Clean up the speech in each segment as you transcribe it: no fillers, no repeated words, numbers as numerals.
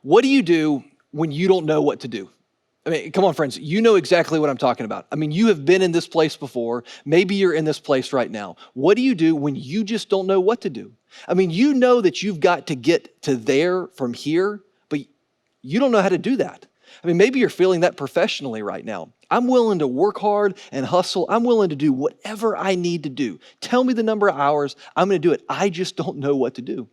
What do you do when you don't know what to do? I mean, come on, friends, you know exactly what I'm talking about. I mean, you have been in this place before. Maybe you're in this place right now. What do you do when you just don't know what to do? I mean, you know that you've got to get to there from here, but you don't know how to do that. I mean, maybe you're feeling that professionally right now. I'm willing to work hard and hustle. I'm willing to do whatever I need to do. Tell me the number of hours. I'm going to do it. I just don't know what to do.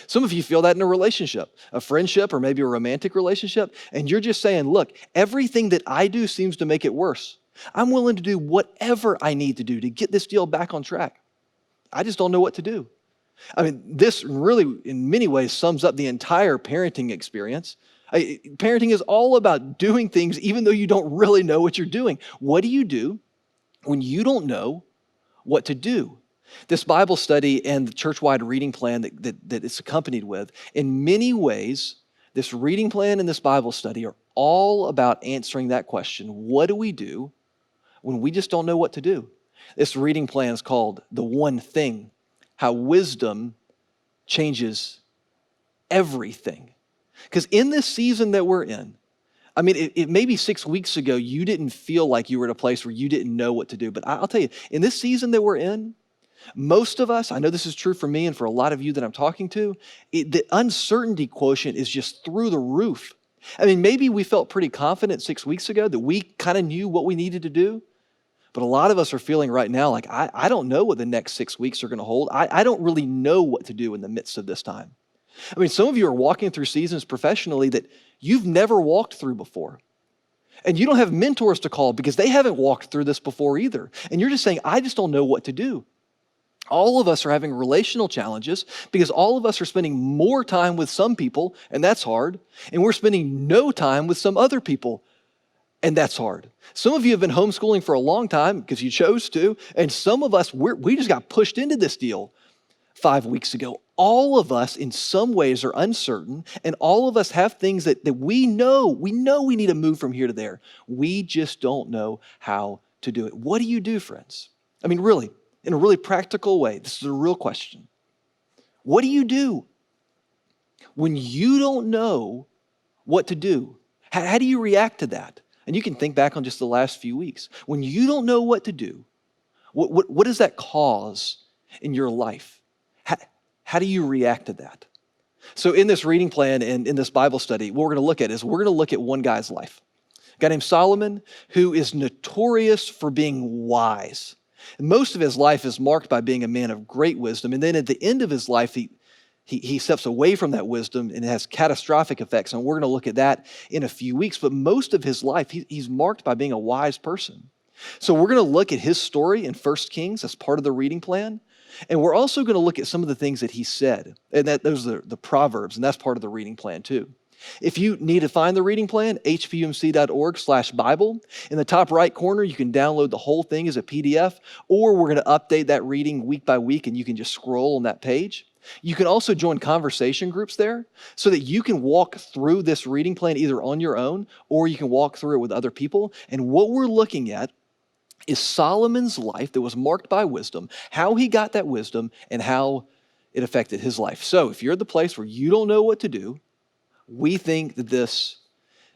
Some of you feel that in a relationship, a friendship, or maybe a romantic relationship, and you're just saying, look, everything that I do seems to make it worse. I'm willing to do whatever I need to do to get this deal back on track. I just don't know what to do. I mean, this really, in many ways, sums up the entire parenting experience. Parenting is all about doing things even though you don't really know what you're doing. What do you do when you don't know what to do? This Bible study and the church-wide reading plan that it's accompanied with, in many ways, this reading plan and this Bible study are all about answering that question. What do we do when we just don't know what to do? This reading plan is called The One Thing, How Wisdom Changes Everything. Because in this season that we're in, I mean, it maybe 6 weeks ago, you didn't feel like you were at a place where you didn't know what to do. But I'll tell you, in this season that we're in, most of us, I know this is true for me and for a lot of you that I'm talking to, the uncertainty quotient is just through the roof. I mean, maybe we felt pretty confident 6 weeks ago that we kind of knew what we needed to do. But a lot of us are feeling right now like, I don't know what the next 6 weeks are going to hold. I don't really know what to do in the midst of this time. I mean, some of you are walking through seasons professionally that you've never walked through before. And you don't have mentors to call because they haven't walked through this before either. And you're just saying, I just don't know what to do. All of us are having relational challenges because all of us are spending more time with some people, and that's hard. And we're spending no time with some other people, and that's hard. Some of you have been homeschooling for a long time because you chose to, and some of us, we just got pushed into this deal 5 weeks ago. All of us in some ways are uncertain, and all of us have things that we know we need to move from here to there. We just don't know how to do it. What do you do, friends? I mean, really, in a really practical way, this is a real question. What do you do when you don't know what to do? How do you react to that? And you can think back on just the last few weeks. When you don't know what to do, what does that cause in your life? How do you react to that? So in this reading plan and in this Bible study, what we're going to look at is we're going to look at one guy's life. A guy named Solomon, who is notorious for being wise. And most of his life is marked by being a man of great wisdom. And then at the end of his life, he steps away from that wisdom and it has catastrophic effects. And we're going to look at that in a few weeks. But most of his life, he's marked by being a wise person. So we're going to look at his story in 1 Kings as part of the reading plan. And we're also going to look at some of the things that he said. And those are the Proverbs, and that's part of the reading plan too. If you need to find the reading plan, hpumc.org/Bible. In the top right corner, you can download the whole thing as a PDF, or we're going to update that reading week by week, and you can just scroll on that page. You can also join conversation groups there so that you can walk through this reading plan either on your own, or you can walk through it with other people. And what we're looking at is Solomon's life that was marked by wisdom, how he got that wisdom, and how it affected his life. So if you're at the place where you don't know what to do, we think that this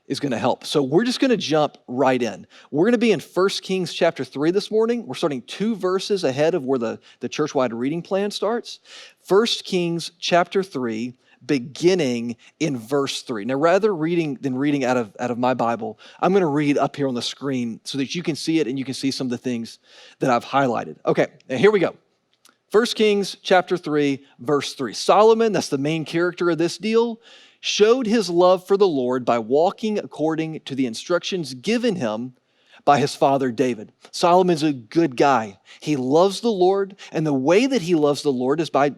is going to help. So we're just going to jump right in. We're going to be in 1 Kings chapter 3 this morning. We're starting 2 verses ahead of where the church-wide reading plan starts. 1 Kings chapter 3, beginning in verse 3. Now, rather than reading out of my Bible, I'm going to read up here on the screen so that you can see it and you can see some of the things that I've highlighted. Okay, now here we go. 1 Kings chapter 3, verse 3. Solomon, that's the main character of this deal, showed his love for the Lord by walking according to the instructions given him by his father David. Solomon's a good guy. He loves the Lord, and the way that he loves the Lord is by,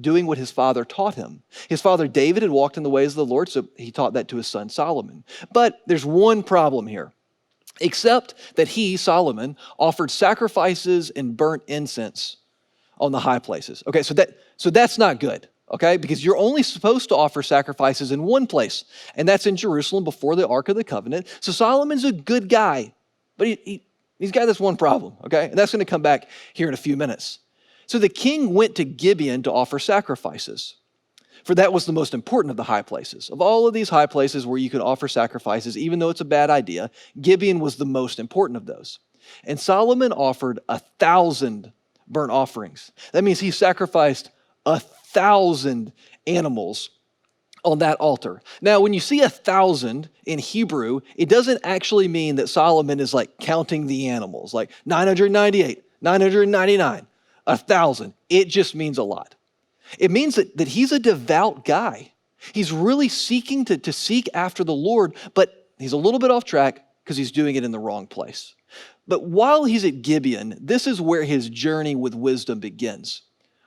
doing what his father taught him. His father David had walked in the ways of the Lord, so he taught that to his son Solomon. But there's one problem here, except that he, Solomon, offered sacrifices and burnt incense on the high places. Okay, so that's not good. Okay, because you're only supposed to offer sacrifices in one place, and that's in Jerusalem before the Ark of the Covenant. So Solomon's a good guy, but he's got this one problem, okay? And that's going to come back here in a few minutes. So the king went to Gibeon to offer sacrifices. For that was the most important of the high places. Of all of these high places where you could offer sacrifices, even though it's a bad idea, Gibeon was the most important of those. And Solomon offered 1,000 burnt offerings. That means he sacrificed 1,000 animals on that altar. Now, when you see 1,000 in Hebrew, it doesn't actually mean that Solomon is like counting the animals, like 998, 999, 1,000. It just means a lot. It means that he's a devout guy. He's really seeking to seek after the Lord, but he's a little bit off track because he's doing it in the wrong place. But while he's at Gibeon, this is where his journey with wisdom begins.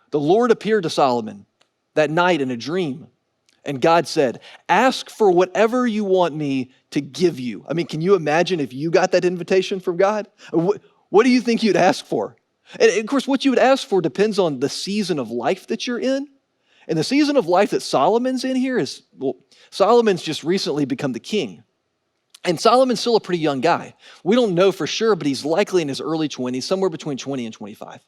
The Lord appeared to Solomon that night in a dream, and God said, ask for whatever you want me to give you. I mean, can you imagine if you got that invitation from God? What do you think you'd ask for? And of course, what you would ask for depends on the season of life that you're in. And the season of life that Solomon's in here is, well, Solomon's just recently become the king. And Solomon's still a pretty young guy. We don't know for sure, but he's likely in his early 20s, somewhere between 20 and 25.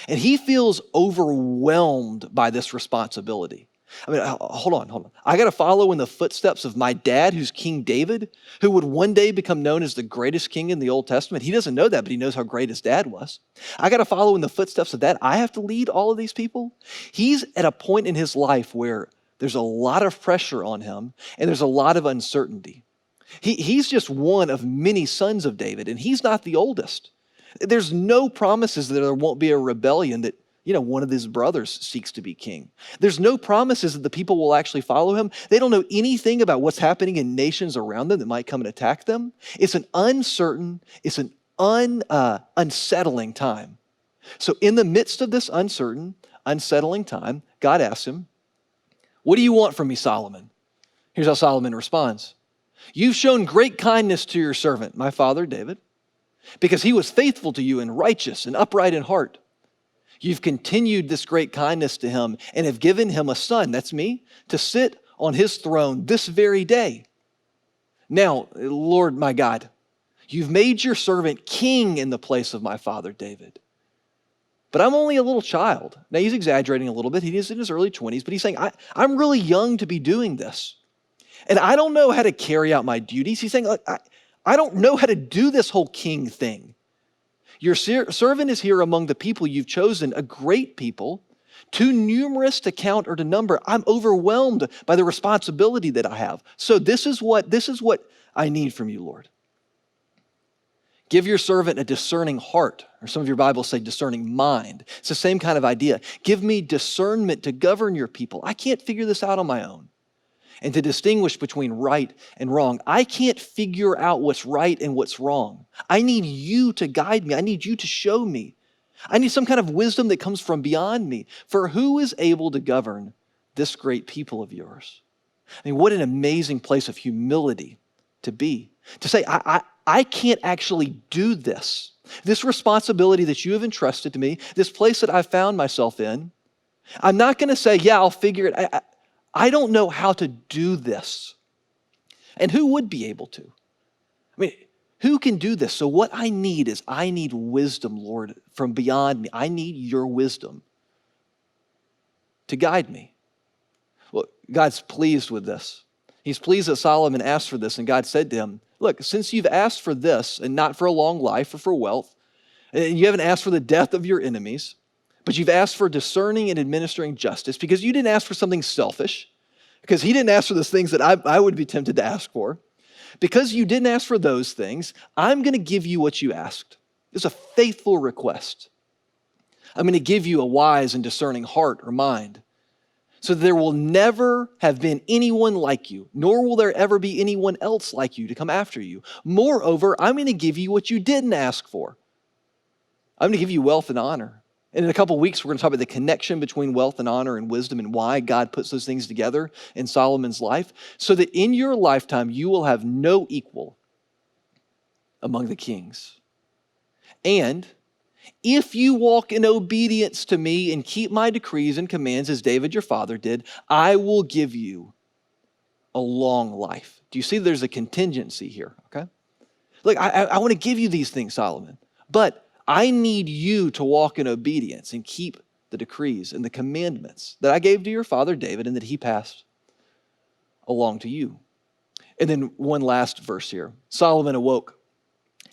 And he feels overwhelmed by this responsibility. I mean, hold on. I got to follow in the footsteps of my dad, who's King David, who would one day become known as the greatest king in the Old Testament. He doesn't know that, but he knows how great his dad was. I got to follow in the footsteps of that. I have to lead all of these people. He's at a point in his life where there's a lot of pressure on him and there's a lot of uncertainty. He's just one of many sons of David, and he's not the oldest. There's no promises that there won't be a rebellion that one of his brothers seeks to be king. There's no promises that the people will actually follow him. They don't know anything about what's happening in nations around them that might come and attack them. It's an uncertain, it's an unsettling time. So in the midst of this uncertain, unsettling time, God asks him, what do you want from me, Solomon? Here's how Solomon responds. You've shown great kindness to your servant, my father David, because he was faithful to you and righteous and upright in heart. You've continued this great kindness to him and have given him a son, that's me, to sit on his throne this very day. Now, Lord my God, you've made your servant king in the place of my father David. But I'm only a little child. Now, he's exaggerating a little bit. He is in his early 20s, but he's saying, I'm really young to be doing this. And I don't know how to carry out my duties. He's saying, I don't know how to do this whole king thing. Your servant is here among the people you've chosen, a great people, too numerous to count or to number. I'm overwhelmed by the responsibility that I have. So this is what I need from you, Lord. Give your servant a discerning heart, or some of your Bibles say discerning mind. It's the same kind of idea. Give me discernment to govern your people. I can't figure this out on my own. And to distinguish between right and wrong. I can't figure out what's right and what's wrong. I need you to guide me. I need you to show me. I need some kind of wisdom that comes from beyond me. For who is able to govern this great people of yours? I mean, what an amazing place of humility to be. To say, I can't actually do this. This responsibility that you have entrusted to me, this place that I've found myself in, I'm not going to say, yeah, I'll figure it. I don't know how to do this. And who would be able to? I mean, who can do this? So what I need wisdom, Lord, from beyond me. I need your wisdom to guide me. Well, God's pleased with this. He's pleased that Solomon asked for this, and God said to him, look, since you've asked for this, and not for a long life or for wealth, and you haven't asked for the death of your enemies, but you've asked for discerning and administering justice because you didn't ask for something selfish, because he didn't ask for those things that I would be tempted to ask for. Because you didn't ask for those things, I'm going to give you what you asked. It's a faithful request. I'm going to give you a wise and discerning heart or mind, so there will never have been anyone like you, nor will there ever be anyone else like you to come after you. Moreover, I'm going to give you what you didn't ask for. I'm going to give you wealth and honor. And in a couple of weeks, we're going to talk about the connection between wealth and honor and wisdom and why God puts those things together in Solomon's life, so that in your lifetime, you will have no equal among the kings. And if you walk in obedience to me and keep my decrees and commands as David your father did, I will give you a long life. Do you see there's a contingency here, okay? Look, I want to give you these things, Solomon, but I need you to walk in obedience and keep the decrees and the commandments that I gave to your father David and that he passed along to you. And then one last verse here. Solomon awoke.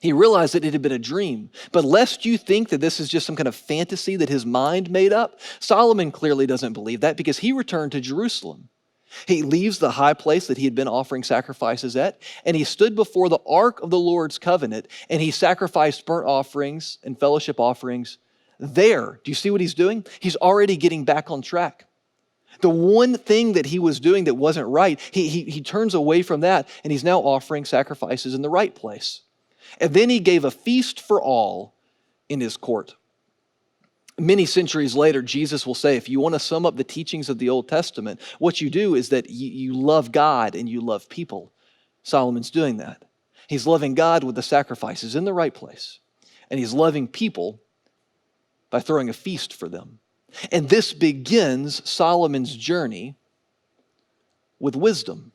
He realized that it had been a dream. But lest you think that this is just some kind of fantasy that his mind made up, Solomon clearly doesn't believe that because he returned to Jerusalem. He leaves the high place that he had been offering sacrifices at, and he stood before the ark of the Lord's covenant, and he sacrificed burnt offerings and fellowship offerings there. Do you see what he's doing? He's already getting back on track. The one thing that he was doing that wasn't right, he turns away from that, and he's now offering sacrifices in the right place. And then he gave a feast for all in his court. Many centuries later, Jesus will say, if you want to sum up the teachings of the Old Testament, what you do is that you love God and you love people. Solomon's doing that. He's loving God with the sacrifices in the right place. And he's loving people by throwing a feast for them. And this begins Solomon's journey with wisdom.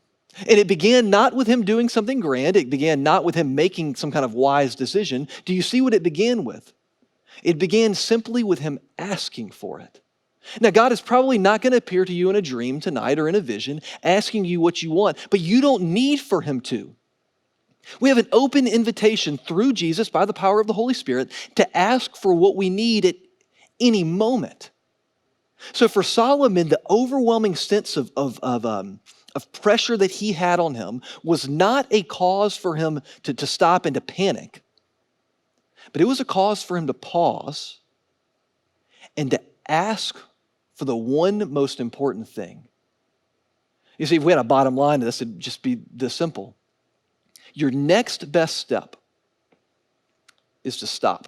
And it began not with him doing something grand. It began not with him making some kind of wise decision. Do you see what it began with? It began simply with him asking for it. Now, God is probably not going to appear to you in a dream tonight or in a vision asking you what you want, but you don't need for him to. We have an open invitation through Jesus by the power of the Holy Spirit to ask for what we need at any moment. So for Solomon, the overwhelming sense of pressure that he had on him was not a cause for him to stop and to panic, but it was a cause for him to pause and to ask for the one most important thing. You see, if we had a bottom line to this, it'd just be this simple. Your next best step is to stop.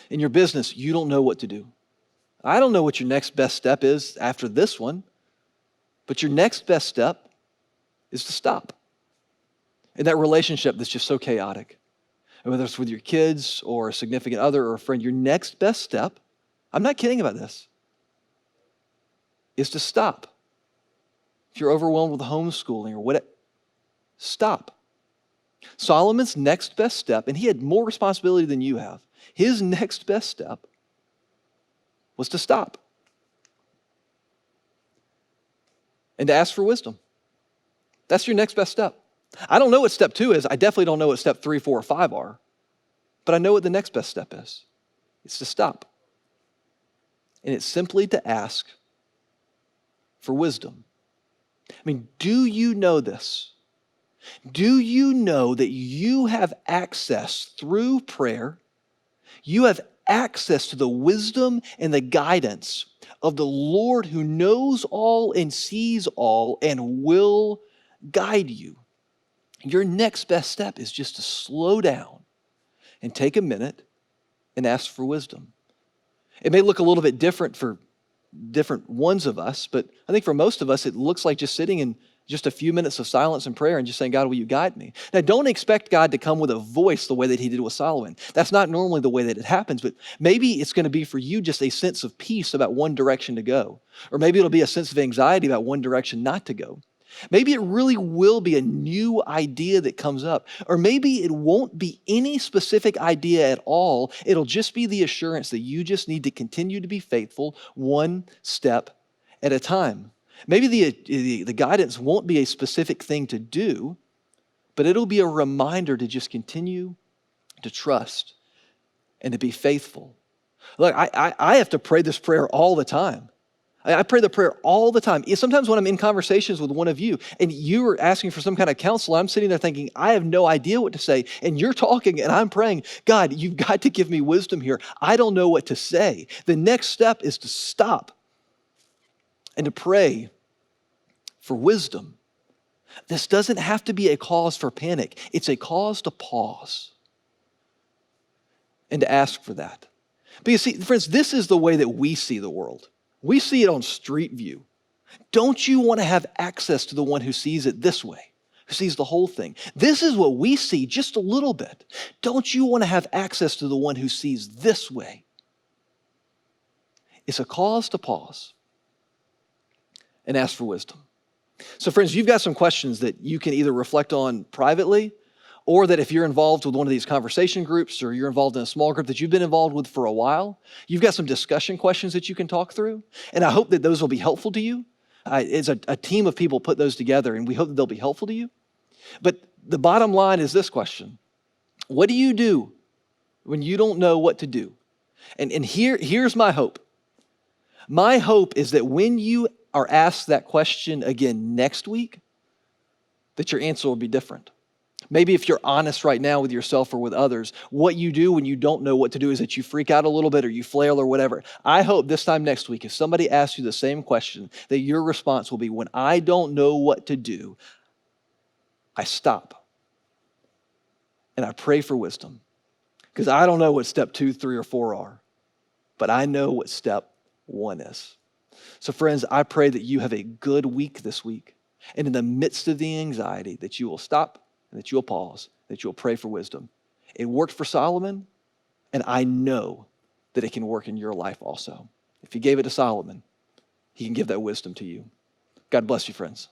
In your business, you don't know what to do. I don't know what your next best step is after this one, but your next best step is to stop. In that relationship that's just so chaotic, and whether it's with your kids or a significant other or a friend, your next best step, I'm not kidding about this, is to stop. If you're overwhelmed with homeschooling or whatever, stop. Solomon's next best step, and he had more responsibility than you have, his next best step was to stop and to ask for wisdom. That's your next best step. I don't know what step 2 is. I definitely don't know what step 3, 4, or 5 are. But I know what the next best step is. It's to stop. And it's simply to ask for wisdom. I mean, do you know this? Do you know that you have access through prayer? You have access to the wisdom and the guidance of the Lord who knows all and sees all and will guide you. Your next best step is just to slow down and take a minute and ask for wisdom. It may look a little bit different for different ones of us, but I think for most of us, it looks like just sitting in just a few minutes of silence and prayer and just saying, God, will you guide me? Now, don't expect God to come with a voice the way that he did with Solomon. That's not normally the way that it happens, but maybe it's going to be for you just a sense of peace about one direction to go. Or maybe it'll be a sense of anxiety about one direction not to go. Maybe it really will be a new idea that comes up. Or maybe it won't be any specific idea at all. It'll just be the assurance that you just need to continue to be faithful one step at a time. Maybe the guidance won't be a specific thing to do, but it'll be a reminder to just continue to trust and to be faithful. Look, I have to pray this prayer all the time. I pray the prayer all the time. Sometimes when I'm in conversations with one of you and you are asking for some kind of counsel, I'm sitting there thinking, I have no idea what to say. And you're talking and I'm praying, God, you've got to give me wisdom here. I don't know what to say. The next step is to stop and to pray for wisdom. This doesn't have to be a cause for panic. It's a cause to pause and to ask for that. But you see, friends, this is the way that we see the world. We see it on street view. Don't you want to have access to the one who sees it this way, who sees the whole thing? This is what we see just a little bit. Don't you want to have access to the one who sees this way? It's a cause to pause and ask for wisdom. So friends, you've got some questions that you can either reflect on privately Or that if you're involved with one of these conversation groups or you're involved in a small group that you've been involved with for a while, you've got some discussion questions that you can talk through. And I hope that those will be helpful to you. It's a team of people put those together, and we hope that they'll be helpful to you. But the bottom line is this question: what do you do when you don't know what to do? And here's my hope. My hope is that when you are asked that question again next week, that your answer will be different. Maybe if you're honest right now with yourself or with others, what you do when you don't know what to do is that you freak out a little bit or you flail or whatever. I hope this time next week, if somebody asks you the same question, that your response will be, when I don't know what to do, I stop and I pray for wisdom. Because I don't know what step 2, 3, or 4 are, but I know what step 1 is. So friends, I pray that you have a good week this week. And in the midst of the anxiety, that you will stop, and that you'll pause, that you'll pray for wisdom. It worked for Solomon, and I know that it can work in your life also. If he gave it to Solomon, he can give that wisdom to you. God bless you, friends.